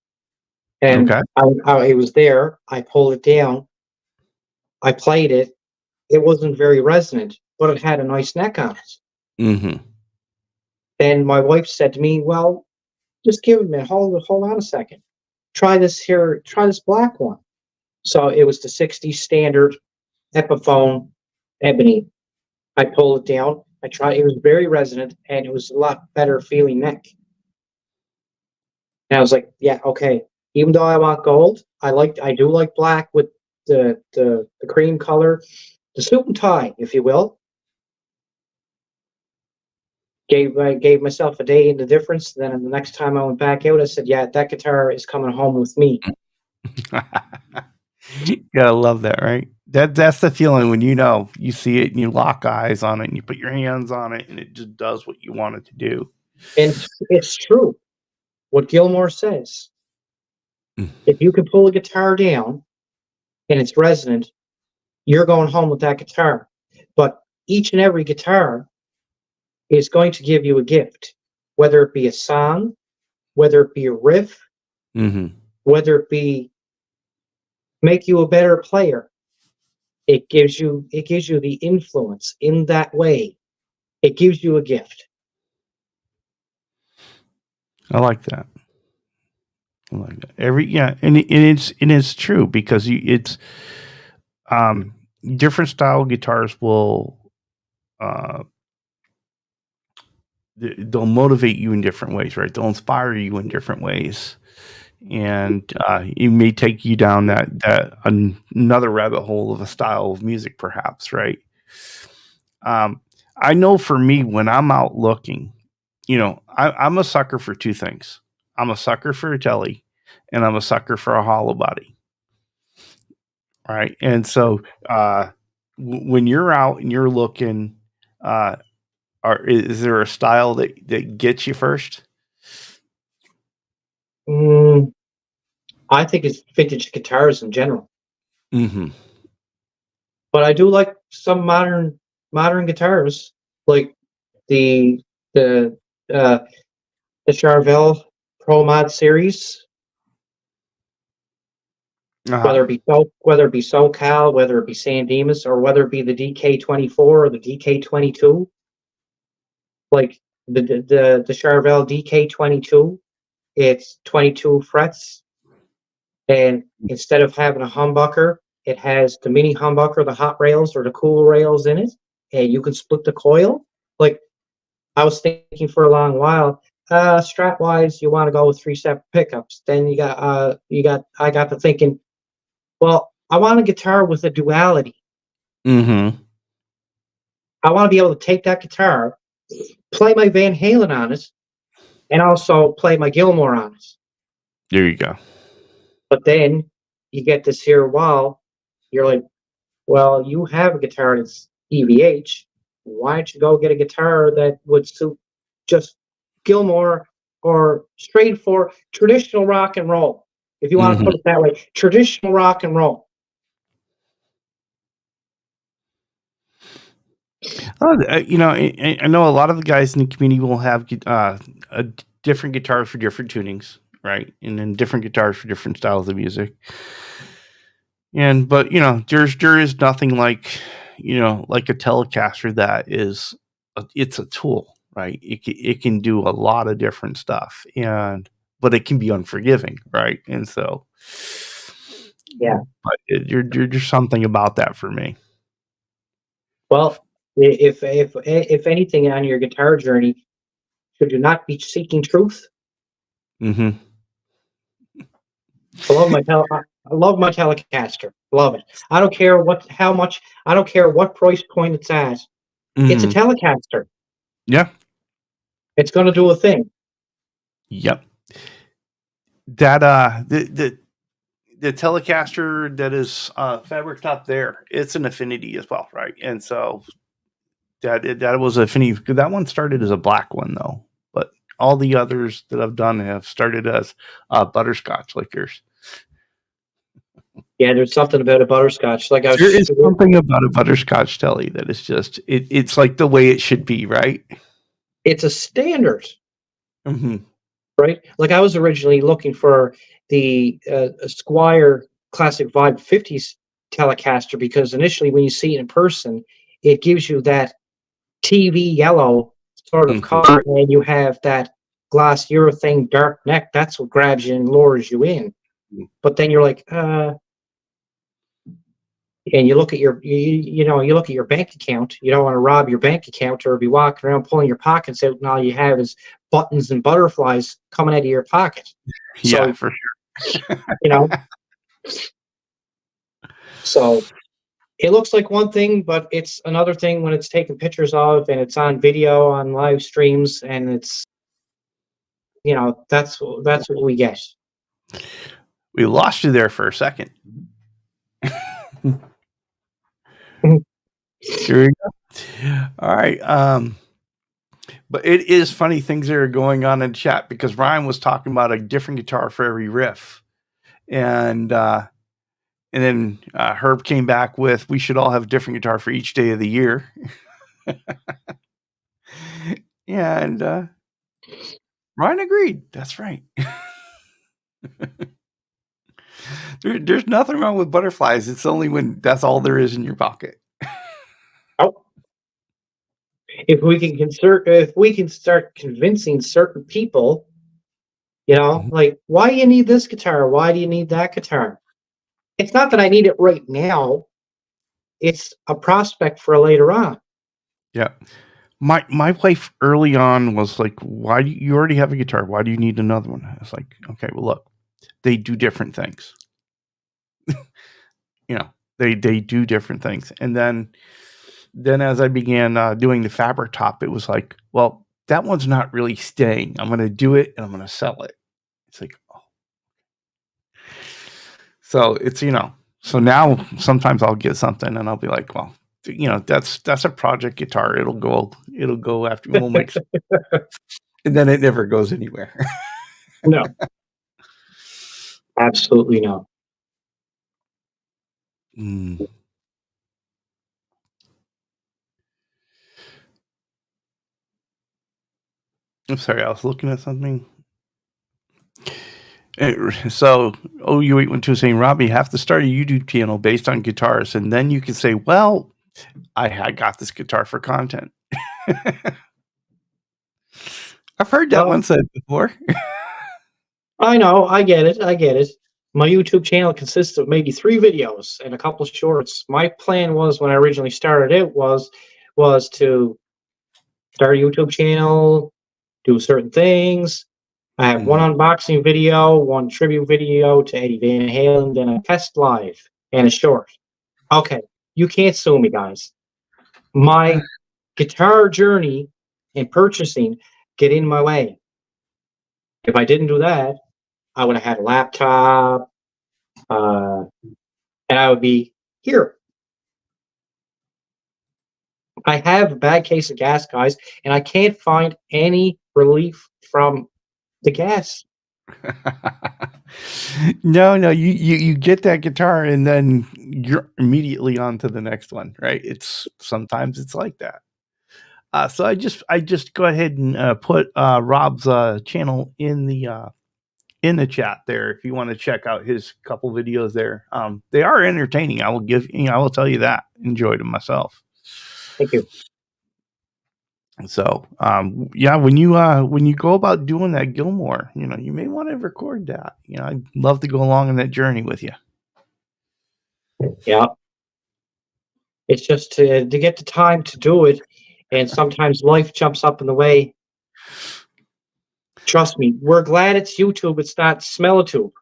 and Okay. it was there. I pulled it down. I played it. It wasn't very resonant, but it had a nice neck on it. Mhm. Then my wife said to me, "Well, just give it a minute. Hold on a second. Try this here. Try this black one." So it was the 60s standard Epiphone Ebony. I pulled it down. I tried. It was very resonant, and it was a lot better feeling neck. And I was like, "Yeah, okay." Even though I want gold, I do like black with the cream color, the suit and tie, if you will. I gave myself a day in the difference. Then the next time I went back out, I said, "Yeah, that guitar is coming home with me." Gotta love that, right? That's the feeling when you see it and you lock eyes on it and you put your hands on it and it just does what you want it to do. And it's true what Gilmore says. Mm. If you can pull a guitar down and it's resonant, you're going home with that guitar. But each and every guitar is going to give you a gift, whether it be a song, whether it be a riff, Mhm. whether it be make you a better player. It gives you the influence in that way. It gives you a gift. I like that. I like that. And it's true because it's um different style guitars will uh they'll motivate you in different ways, right? They'll inspire you in different ways. And it may take you down another rabbit hole of a style of music, perhaps, right? Um, I know for me, when I'm out looking, I'm a sucker for two things. I'm a sucker for a telly, and I'm a sucker for a hollow body, right? And so when you're out and you're looking, uh, is there a style that gets you first? Mm, I think it's vintage guitars in general, Hmm. but I do like some modern guitars, like the the uh, the Charvel Pro Mod series, Uh-huh. whether it be SoCal, whether it be San Dimas, or whether it be the DK24 or the DK22. Like the Charvel DK22, it's 22 frets, and instead of having a humbucker, it has the mini humbucker, the hot rails or the cool rails in it, and you can split the coil. Like I was thinking for a long while, strat wise, you want to go with three separate pickups. Then I got to thinking, well, I want a guitar with a duality. Hmm. I want to be able to take that guitar, play my Van Halen on it, and also play my Gilmore on it. There you go. But then you get this here wall, you're like, well, you have a guitar that's EVH. Why don't you go get a guitar that would suit just Gilmore or straight for traditional rock and roll? If you want to Hmm. put it that way, traditional rock and roll. I know a lot of the guys in the community will have a different guitars for different tunings, right? And then different guitars for different styles of music. But there is nothing like a Telecaster that is it's a tool, right? It can do a lot of different stuff, but it can be unforgiving, right? And so, Yeah. but there's something about that for me. Well, if anything on your guitar journey, should you not be seeking truth? Hmm. I love my Telecaster. Love it. I don't care how much. I don't care what price point it's at. It's a Hmm. Telecaster. Yeah. It's going to do a thing. Yep. That the Telecaster that is fabric top there, it's an Affinity as well, right? And so that was Affinity. That one started as a black one though, but all the others that I've done have started as butterscotch like yours. Yeah, there's something about a butterscotch. Like There is something about a butterscotch telly that is just it's like the way it should be, right? It's a standard, Mm-hmm. right? Like I was originally looking for the Squire Classic Vibe 50s Telecaster because initially when you see it in person, it gives you that TV yellow sort of color, and you have that glass urethane dark neck. That's what grabs you and lures you in. But then you're like, and you look at you look at your bank account. You don't want to rob your bank account or be walking around pulling your pockets out, and all you have is buttons and butterflies coming out of your pocket. Yeah, So, for sure. So it looks like one thing, but it's another thing when it's taken pictures of and it's on video on live streams, and it's that's what we get. We lost you there for a second. Here we go. All right. But it is funny things that are going on in chat because Ryan was talking about a different guitar for every riff. And then Herb came back with, we should all have a different guitar for each day of the year. And Ryan agreed. That's right. There's nothing wrong with butterflies. It's only when that's all there is in your pocket. Oh, if we can start convincing certain people, like, why do you need this guitar? Why do you need that guitar? It's not that I need it right now. It's a prospect for later on. Yeah. My wife early on was like, why do you already have a guitar? Why do you need another one? I was like, okay, well, look, they do different things. They do different things. And then as I began doing the fabric top, it was like, well, that one's not really staying. I'm going to do it and I'm going to sell it. It's like, oh. So it's, so now sometimes I'll get something and I'll be like, well, that's a project guitar. It'll go after we'll make and then it never goes anywhere. No, absolutely not. Mm. I'm sorry, I was looking at something. So, OU812 saying, Robbie, you have to start a YouTube channel based on guitars, and then you can say, well, I got this guitar for content. I've heard that one said before. I know, I get it. My YouTube channel consists of maybe 3 videos and a couple of shorts. My plan was when I originally started it was to start a YouTube channel, do certain things. I have one unboxing video, one tribute video to Eddie Van Halen, then a test live and a short. Okay, you can't sue me, guys. My guitar journey and purchasing get in my way. If I didn't do that, I would have had a laptop, and I would be here. I have a bad case of gas, guys, and I can't find any relief from the gas. No, you get that guitar and then you're immediately on to the next one, right? Sometimes it's like that. So I just go ahead and put Rob's channel in the chat there if you want to check out his couple videos there. They are entertaining. I will tell you that. Enjoyed them myself. Thank you. So, yeah, when you go about doing that Gilmore, you may want to record that. I'd love to go along on that journey with you. Yeah. It's just to get the time to do it, and sometimes life jumps up in the way. Trust me, we're glad it's YouTube. It's not Smell-A-Tube.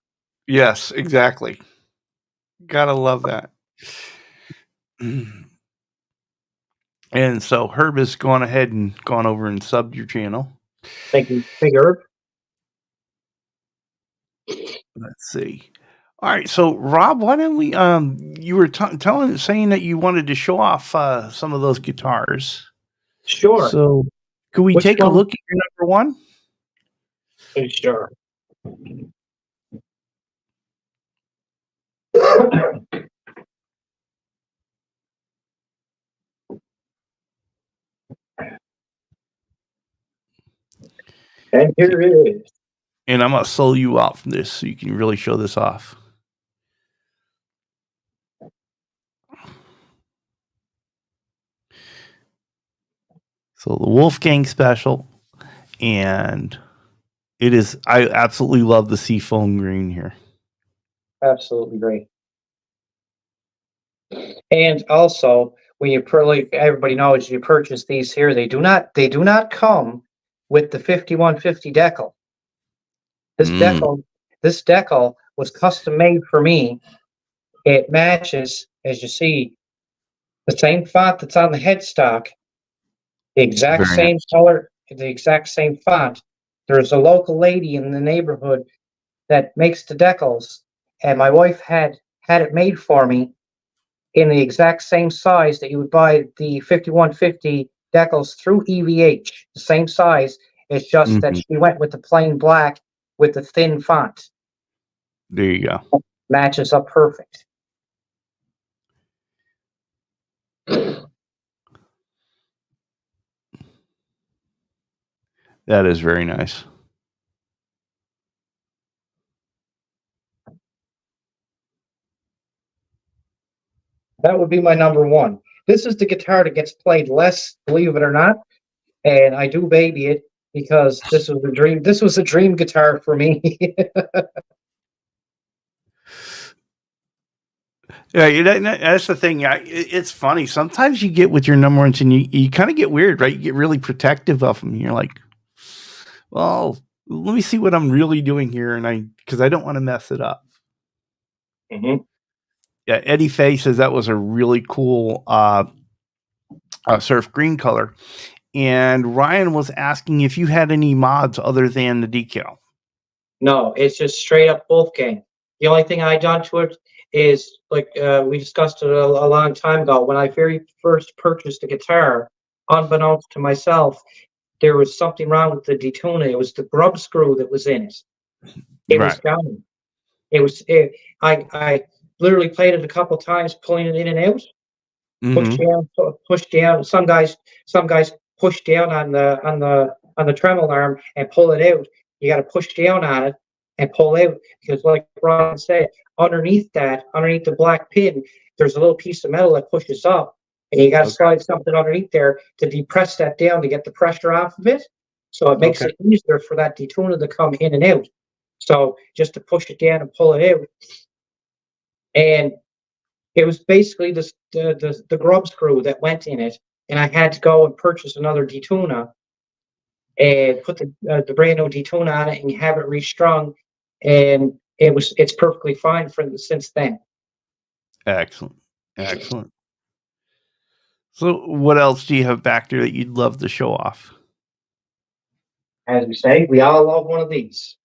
Yes, exactly. Gotta love that. And so Herb has gone ahead and gone over and subbed your channel. Thank you, Herb. Let's see. All right, so Rob, why don't we? You were saying that you wanted to show off some of those guitars. Sure. So, could we Which take a one? look at your number one? Sure. And here it is. And I'm gonna solo you out from this so you can really show this off. So the Wolfgang special, and it is. I absolutely love the seafoam green here. Absolutely great. And also, when you everybody knows you purchase these here, they do not come with the 5150 decal. This decal was custom made for me. It matches, as you see, the same font that's on the headstock, the exact Very same nice. color, the exact same font. There's a local lady in the neighborhood that makes the decals, and my wife had it made for me in the exact same size that you would buy the 5150 decals through EVH, the same size. It's just that Mm-hmm. she went with the plain black with the thin font. There you go. Matches up perfect. That is very nice. That would be my number one. This is the guitar that gets played less, believe it or not, and I do baby it because this was a dream. This was a dream guitar for me. Yeah, that's the thing. It's funny. Sometimes you get with your number ones and you kind of get weird, right? You get really protective of them. You're like, well, let me see what I'm really doing here, and because I don't want to mess it up. Mm-hmm. Yeah, Eddie Fay says that was a really cool surf green color. And Ryan was asking if you had any mods other than the decal. No, it's just straight up Wolfgang. The only thing I done to it is like we discussed it a long time ago when I very first purchased the guitar. Unbeknownst to myself, there was something wrong with the detuna. It was the grub screw that was in it. It was Right. down. I literally played it a couple times, pulling it in and out. Push down. Some guys push down on the tremolo arm and pull it out. You got to push down on it and pull out because, like Ron said, underneath the black pin, there's a little piece of metal that pushes up, and you got to slide something underneath there to depress that down to get the pressure off of it. So it makes it easier for that detuna to come in and out. So just to push it down and pull it out, and it was basically the grub screw that went in it, and I had to go and purchase another detuna and put the brand new detuna on it and have it restrung, and it's perfectly fine since then. Excellent. So, what else do you have back there that you'd love to show off? As we say, we all love one of these.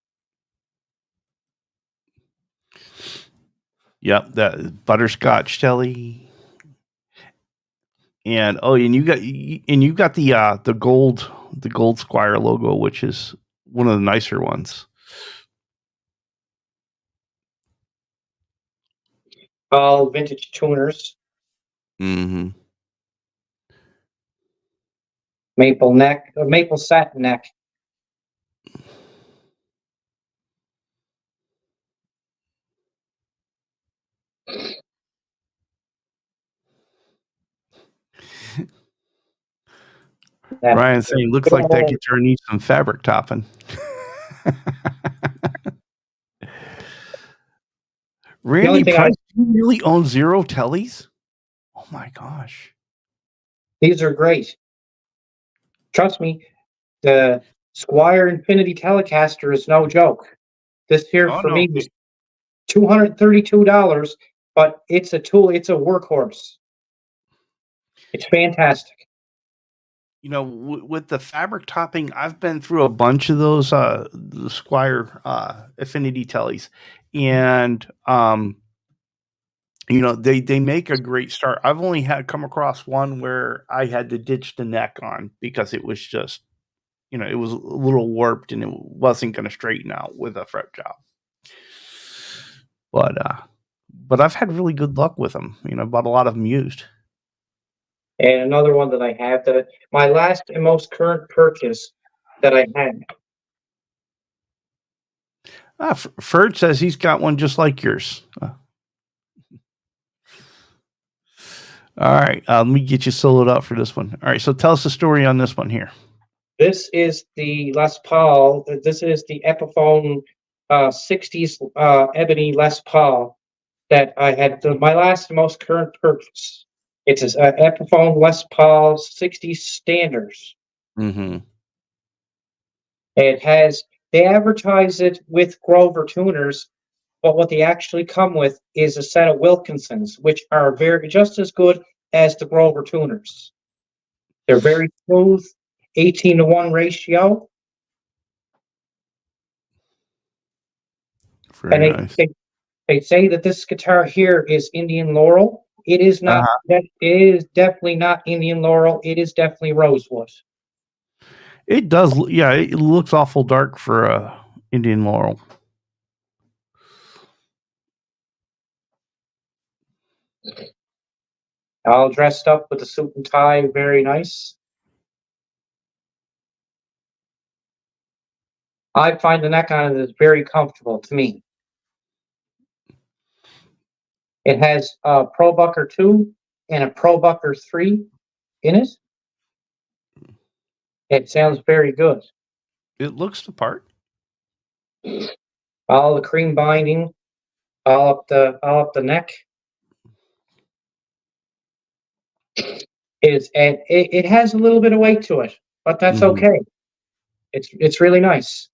Yep, that butterscotch telly. And you got the gold Squire logo, which is one of the nicer ones. All vintage tuners. Mm-hmm. Maple satin neck. Ryan saying, looks like that guitar needs some fabric topping. Randy Price, do you really own zero tellies? Oh my gosh. These are great. Trust me, the Squire Infinity Telecaster is no joke. This here for me was $232, but it's a tool, it's a workhorse. It's fantastic. You know, with the fabric topping, I've been through a bunch of those the Squire Affinity tellies, and they make a great start. I've only had come across one where I had to ditch the neck on because it was just, it was a little warped and it wasn't going to straighten out with a fret job. But I've had really good luck with them. Bought a lot of them used. And another one that I have, that my last and most current purchase that I had. Ferd says he's got one just like yours. All right, let me get you soloed up for this one. All right, so tell us the story on this one here. This is the Les Paul. This is the Epiphone 60s ebony Les Paul that I had. My last and most current purchase. It's an Epiphone Les Paul 60s standards. Mm-hmm. They advertise it with Grover tuners, but what they actually come with is a set of Wilkinsons, which are just as good as the Grover tuners. They're very smooth, 18-to-1 ratio. Very nice. They say that this guitar here is Indian Laurel. It is not. It is definitely not Indian Laurel. It is definitely rosewood. It does. Yeah, it looks awful dark for Indian Laurel. All dressed up with a suit and tie, very nice. I find the neck on it is very comfortable to me. It has a Pro Bucker 2 and a Pro Bucker 3 in it. It sounds very good. It looks the part. All the cream binding, all up the neck. It has a little bit of weight to it, but that's okay. It's really nice.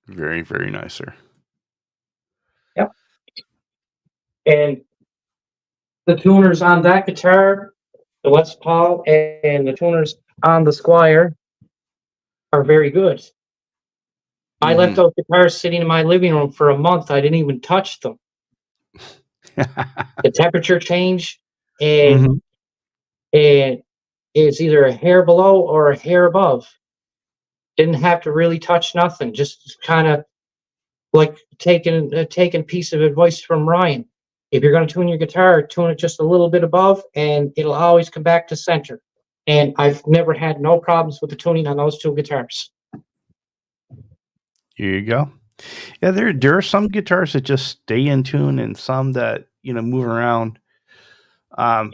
Very, very nice, sir. Yep. And the tuners on that guitar, the Les Paul, and the tuners on the Squire are very good. I left those guitars sitting in my living room for a month. I didn't even touch them. The temperature change, and it's either a hair below or a hair above. Didn't have to really touch nothing. Just kind of like taking a piece of advice from Ryan. If you're going to tune your guitar, tune it just a little bit above, and it'll always come back to center. And I've never had no problems with the tuning on those two guitars. Here you go. Yeah, there are some guitars that just stay in tune, and some that move around. I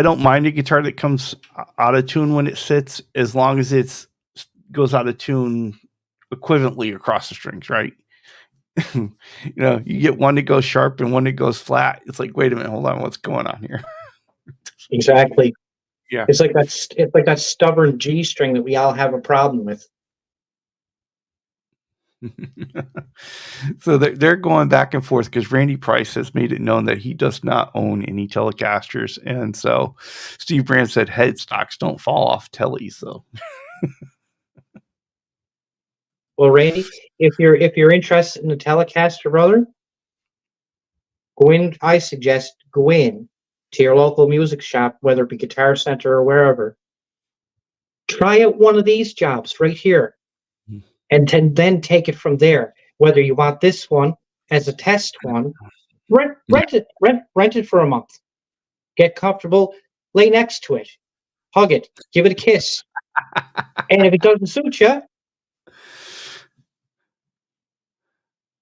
don't mind a guitar that comes out of tune when it sits, as long as it goes out of tune equivalently across the strings, right? You get one that goes sharp and one that goes flat. It's like, wait a minute, hold on, what's going on here? Exactly. Yeah. It's like that stubborn G string that we all have a problem with. So they're going back and forth because Randy Price has made it known that he does not own any Telecasters, and so Steve Brand said headstocks don't fall off tellies. So, well, Randy, if you're interested in the Telecaster, brother, I suggest go in to your local music shop, whether it be Guitar Center or wherever. Try out one of these jobs right here, and then take it from there. Whether you want this one as a test one, rent it for a month. Get comfortable, lay next to it, hug it, give it a kiss, and if it doesn't suit you,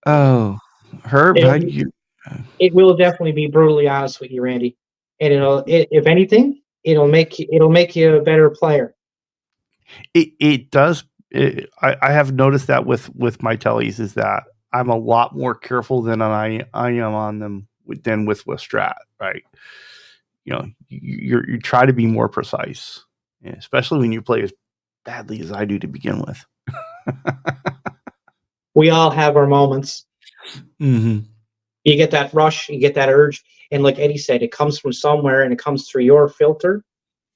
Herb, how do you? It will definitely be brutally honest with you, Randy, and if anything, it'll make you a better player. It does. I have noticed that with my tellies is that I'm a lot more careful than I am on them than with Strat, right? You try to be more precise, especially when you play as badly as I do to begin with. We all have our moments. Mm-hmm. You get that rush, you get that urge, and like Eddie said, it comes from somewhere and it comes through your filter.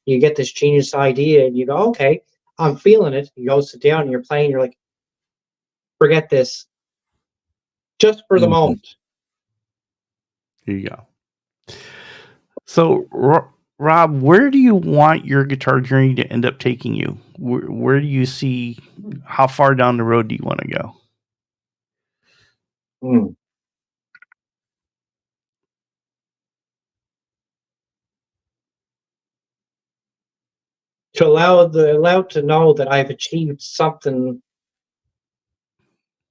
You get this genius idea, and you go, "Okay, I'm feeling it." You go sit down, and you're playing. You're like, "Forget this, just for the Mhm. moment." There you go. So, Rob, where do you want your guitar journey to end up taking you? Where do you see? How far down the road do you want to go? Mm. To allow to know that I've achieved something,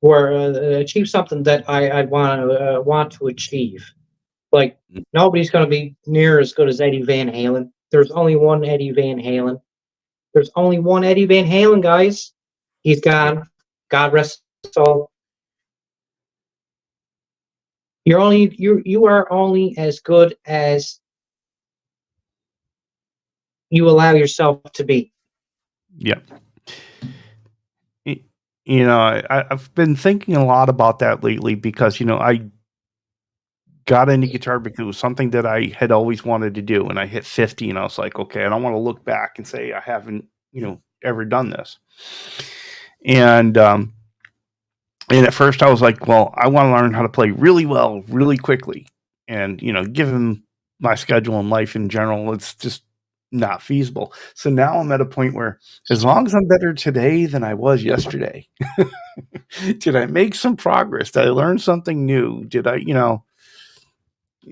where achieve something that I want to achieve. Like, nobody's going to be near as good as Eddie Van Halen. There's only one Eddie Van Halen. There's only one Eddie Van Halen, guys. He's Yeah. gone. God rest his soul. You are only as good as you allow yourself to be. Yeah. Y- You know, I've been thinking a lot about that lately because, I got into guitar because it was something that I had always wanted to do. And I hit 50 and I was like, okay, I don't want to look back and say I haven't, ever done this. And, and at first I was like, well, I want to learn how to play really well, really quickly. And, given my schedule and life in general, it's just not feasible. So now I'm at a point where as long as I'm better today than I was yesterday, did I make some progress? Did I learn something new? Did I,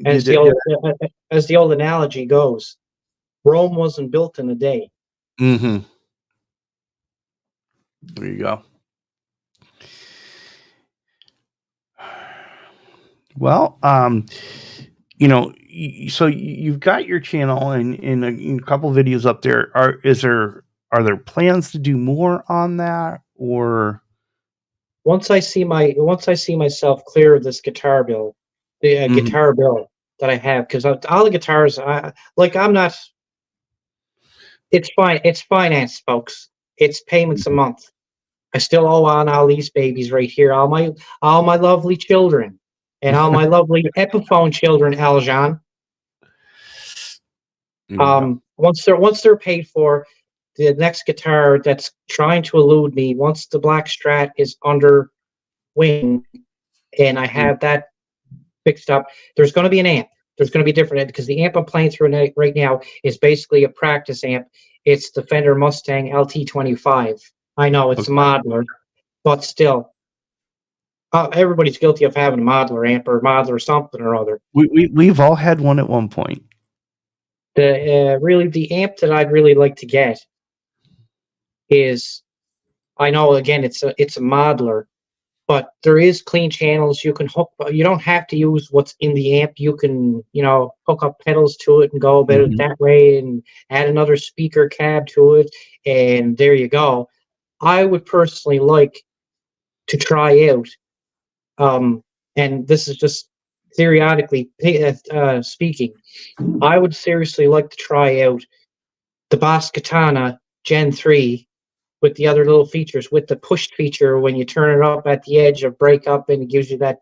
As did the it, did old as the old analogy goes, Rome wasn't built in a day. mm-hmm. There you go. Well, so you've got your channel and a couple videos up there. Are there plans to do more on that or? Once I see myself clear of this guitar bill, the Mhm, guitar bill that I have, because all the guitars, I'm not. It's fine. It's finance, folks. It's payments a mhm. month. I still owe on all these babies right here, all my lovely children, and all my lovely Epiphone children, Aljan. There you go. Once they're paid for, the next guitar that's trying to elude me, once the Black Strat is under wing, and I Mm, have that fixed up, there's going to be an amp. There's going to be different, because the amp I'm playing through right now is basically a practice amp. It's the Fender Mustang LT25. I know it's a okay. modeler, but still, everybody's guilty of having a modeler amp or modeler something or other. We've all had one at one point. The amp that I'd really like to get is, I know again it's a modeler, but there is clean channels you can hook. You don't have to use what's in the amp. You can, hook up pedals to it and go about it Mhm. that way, and add another speaker cab to it, and there you go. I would personally like to try out, and this is just theoretically speaking. I would seriously like to try out the Boss Katana Gen 3 with the other little features, with the push feature when you turn it up at the edge of breakup, and it gives you that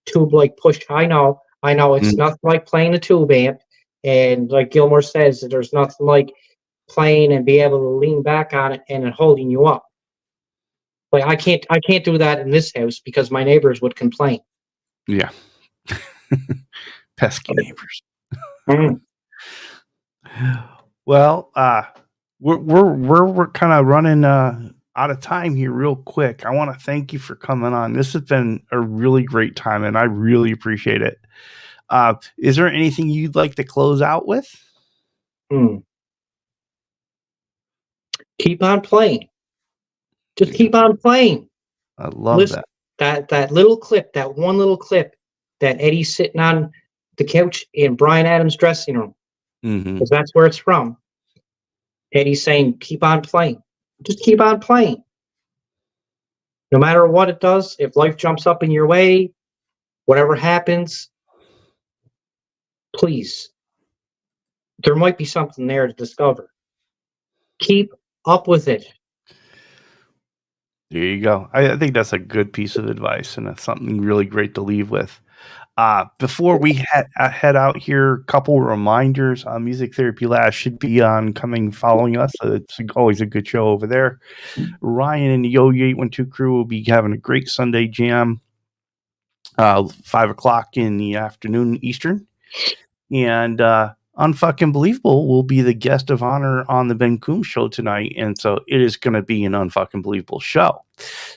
tube like push. I know it's Mm, nothing like playing a tube amp. And like Gilmore says, there's nothing like playing and be able to lean back on it and it holding you up. Like I can't do that in this house because my neighbors would complain. yeah. Pesky neighbors. Mm. Well, we're kind of running out of time here real quick. I want to thank you for coming on. This has been a really great time and I really appreciate it. Is there anything you'd like to close out with? Mm. Keep on playing. Just Yeah, keep on playing. I love Listen, that. that little clip, that one little clip that Eddie's sitting on the couch in Brian Adams' dressing room, Hmm. because that's where it's from. Eddie's saying, keep on playing. Just keep on playing. No matter what it does, if life jumps up in your way, whatever happens, please, there might be something there to discover. Keep up with it. There you go. I think that's a good piece of advice, and that's something really great to leave with. Before we head out here, a couple reminders. Music Therapy Lab should be on coming following us. It's always a good show over there. Ryan and the Yo812 crew will be having a great Sunday jam, 5 o'clock in the afternoon Eastern. And Unfucking Believable will be the guest of honor on the Ben Coombs show tonight. And so it is going to be an Unfucking Believable show.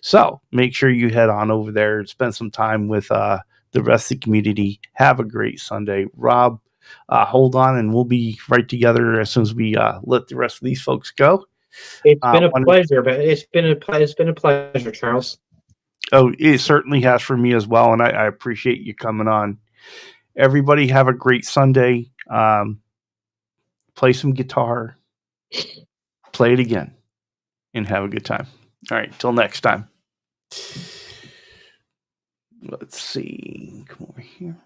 So make sure you head on over there and spend some time with the rest of the community. Have a great Sunday. Rob, hold on, and we'll be right together as soon as we let the rest of these folks go. It's been a pleasure, but it's been a pleasure, Charles. Oh, it certainly has for me as well, and I appreciate you coming on. Everybody have a great Sunday. Play some guitar, play it again, and have a good time. All right, till next time. Let's see. Come over here.